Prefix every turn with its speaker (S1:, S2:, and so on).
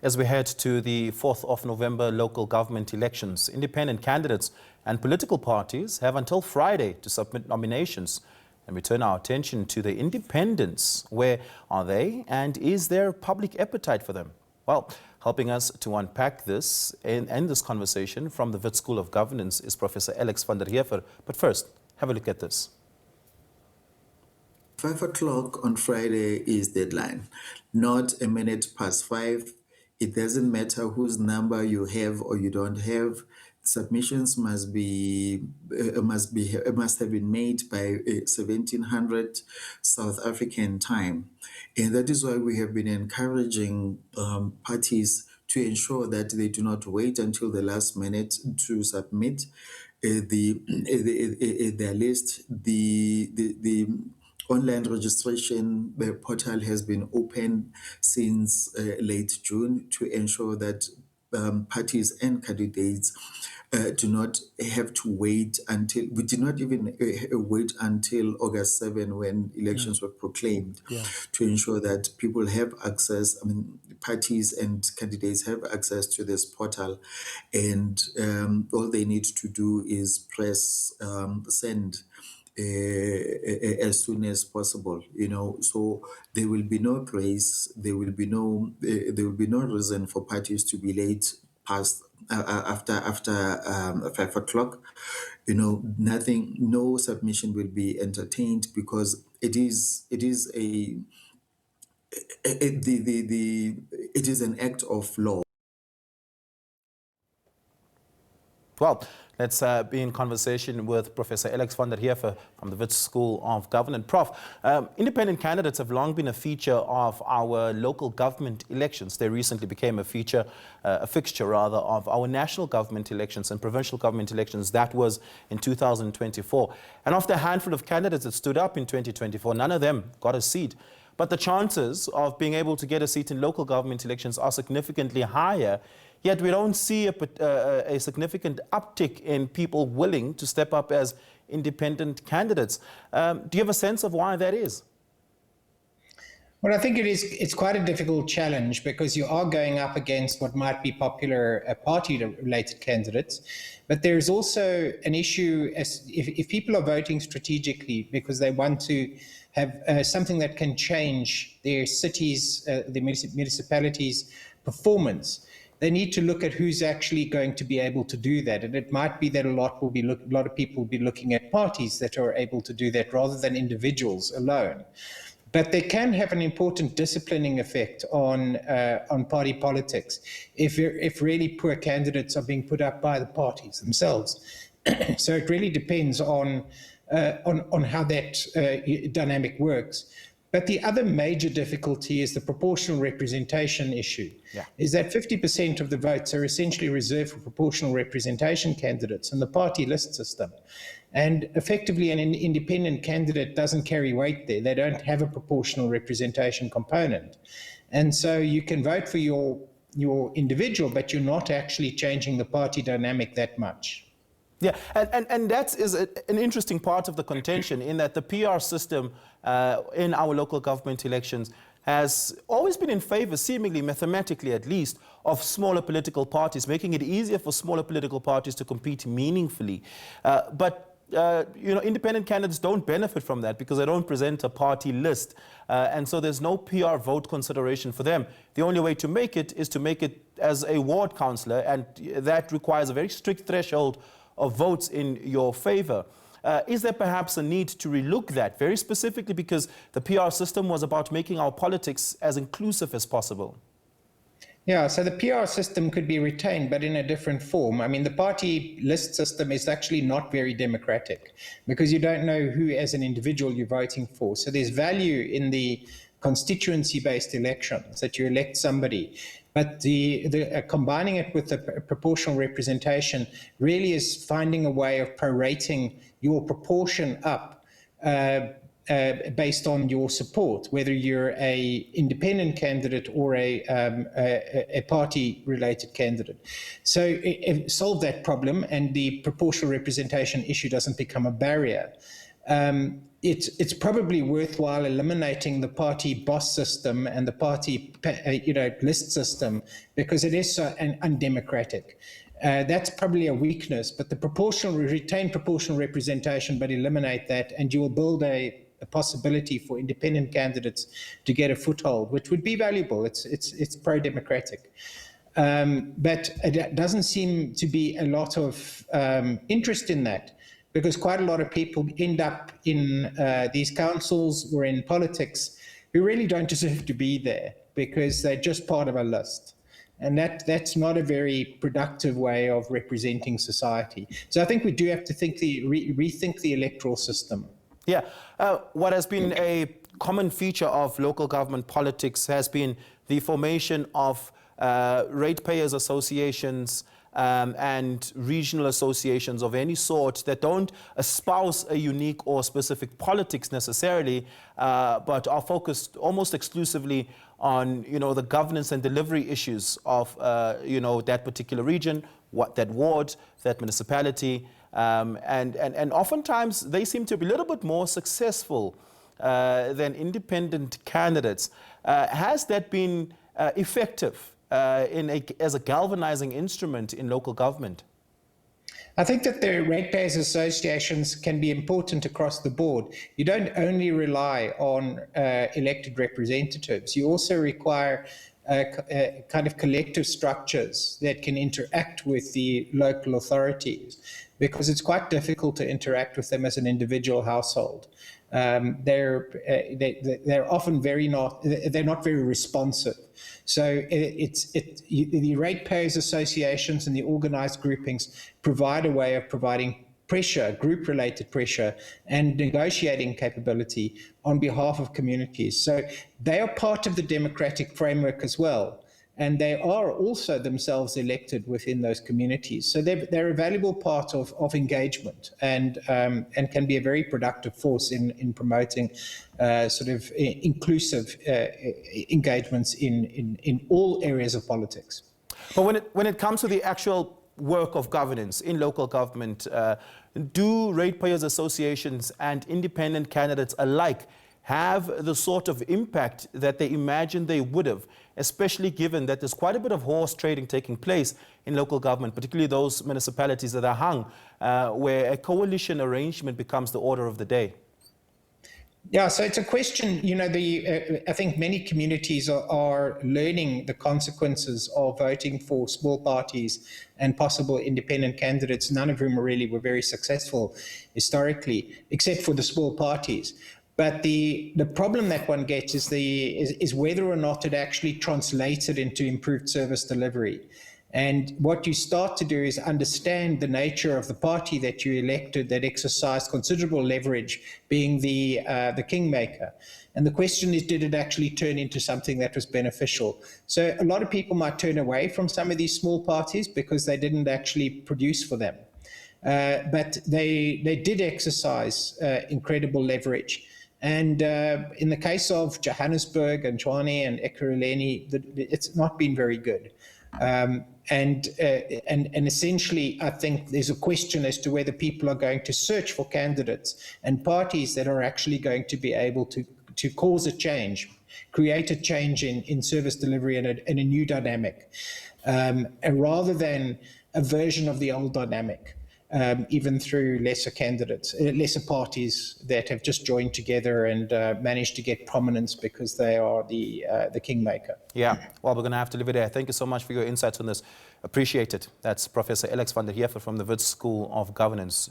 S1: As we head to the 4th of November local government elections, independent candidates and political parties have until Friday to submit nominations. And we turn our attention to the independents. Where are they, and is there public appetite for them? Well, helping us to unpack this and end this conversation from the Wits School of Governance is Professor Alex van der Heever. But first, have a look at this.
S2: 5 o'clock on Friday is deadline, not a minute past 5. It doesn't matter whose number you have or you don't have. Submissions must have been made by 1700 South African time, and that is why we have been encouraging parties to ensure that they do not wait until the last minute to submit their list. The online registration portal has been open since late June to ensure that parties and candidates do not have to wait until, we did not even wait until August 7 when elections were proclaimed to ensure that people have access, parties and candidates have access to this portal, and all they need to do is press send as soon as possible, so there will be no grace, there will be no reason for parties to be late past after 5 o'clock. Nothing, no submission will be entertained, because it is an act of law.
S1: Well, let's be in conversation with Professor Alex van der Heever from the Wits School of Governance. Prof, independent candidates have long been a feature of our local government elections. They recently became a fixture of our national government elections and provincial government elections. That was in 2024. And of the handful of candidates that stood up in 2024, none of them got a seat. But the chances of being able to get a seat in local government elections are significantly higher. Yet we don't see a significant uptick in people willing to step up as independent candidates. Do you have a sense of why that is?
S3: Well, I think it's quite a difficult challenge, because you are going up against what might be popular party-related candidates. But there's also an issue if people are voting strategically because they want to have something that can change their cities, their municipalities' performance. They need to look at who's actually going to be able to do that. And it might be that a lot of people will be looking at parties that are able to do that rather than individuals alone. But they can have an important disciplining effect on party politics if really poor candidates are being put up by the parties themselves. So it really depends on how that dynamic works. But the other major difficulty is the proportional representation issue, is that 50% of the votes are essentially reserved for proportional representation candidates in the party list system. And effectively, an independent candidate doesn't carry weight there. They don't have a proportional representation component. And so you can vote for your individual, but you're not actually changing the party dynamic that much.
S1: Yeah, and that is an interesting part of the contention, in that the PR system in our local government elections has always been in favor, seemingly mathematically at least, of smaller political parties, making it easier for smaller political parties to compete meaningfully. But independent candidates don't benefit from that because they don't present a party list. And so there's no PR vote consideration for them. The only way to make it is to make it as a ward councillor, and that requires a very strict threshold of votes in your favor. Is there perhaps a need to relook that, very specifically because the PR system was about making our politics as inclusive as possible?
S3: Yeah, so the PR system could be retained, but in a different form. I mean, the party list system is actually not very democratic, because you don't know who as an individual you're voting for. So there's value in the constituency-based elections, that you elect somebody. But combining it with the proportional representation really is finding a way of prorating your proportion up based on your support, whether you're a independent candidate or a party-related candidate. So solve that problem, and the proportional representation issue doesn't become a barrier. it's probably worthwhile eliminating the party boss system and the party list system, because it is so undemocratic. That's probably a weakness, but retain proportional representation, but eliminate that, and you will build a possibility for independent candidates to get a foothold, which would be valuable. It's pro-democratic. But it doesn't seem to be a lot of interest in that, because quite a lot of people end up in these councils or in politics who really don't deserve to be there because they're just part of a list. And that's not a very productive way of representing society. So I think we do have to rethink the electoral system.
S1: Yeah, what has been a common feature of local government politics has been the formation of ratepayers associations and regional associations of any sort that don't espouse a unique or specific politics necessarily, but are focused almost exclusively on, the governance and delivery issues of, that particular region, that ward, that municipality. And oftentimes they seem to be a little bit more successful than independent candidates. Has that been effective as a galvanizing instrument in local government?
S3: I think that the ratepayers associations can be important across the board. You don't only rely on elected representatives. You also require kind of collective structures that can interact with the local authorities, because it's quite difficult to interact with them as an individual household. They're often they're not very responsive. So the ratepayers associations and the organized groupings provide a way of providing pressure, group-related pressure, and negotiating capability on behalf of communities. So they are part of the democratic framework as well. And they are also themselves elected within those communities. So they're a valuable part of engagement, and can be a very productive force in promoting sort of inclusive engagements in all areas of politics.
S1: But when it comes to the actual work of governance in local government, do ratepayers associations and independent candidates alike have the sort of impact that they imagine they would have, especially given that there's quite a bit of horse trading taking place in local government, particularly those municipalities that are hung, where a coalition arrangement becomes the order of the day?
S3: Yeah, so it's a question, I think many communities are learning the consequences of voting for small parties and possible independent candidates, none of whom really were very successful historically, except for the small parties. But the problem that one gets is whether or not it actually translated into improved service delivery. And what you start to do is understand the nature of the party that you elected that exercised considerable leverage, being the kingmaker. And the question is, did it actually turn into something that was beneficial? So a lot of people might turn away from some of these small parties because they didn't actually produce for them. But they did exercise incredible leverage. And in the case of Johannesburg and Tshwane and Ekurhuleni, it's not been very good. And essentially, I think there's a question as to whether people are going to search for candidates and parties that are actually going to be able to cause a change, create a change in service delivery and a new dynamic, and rather than a version of the old dynamic. Even through lesser parties that have just joined together and managed to get prominence because they are the kingmaker.
S1: Yeah, well, we're going to have to leave it there. Thank you so much for your insights on this. Appreciate it. That's Professor Alex van der Heever from the Wits School of Governance.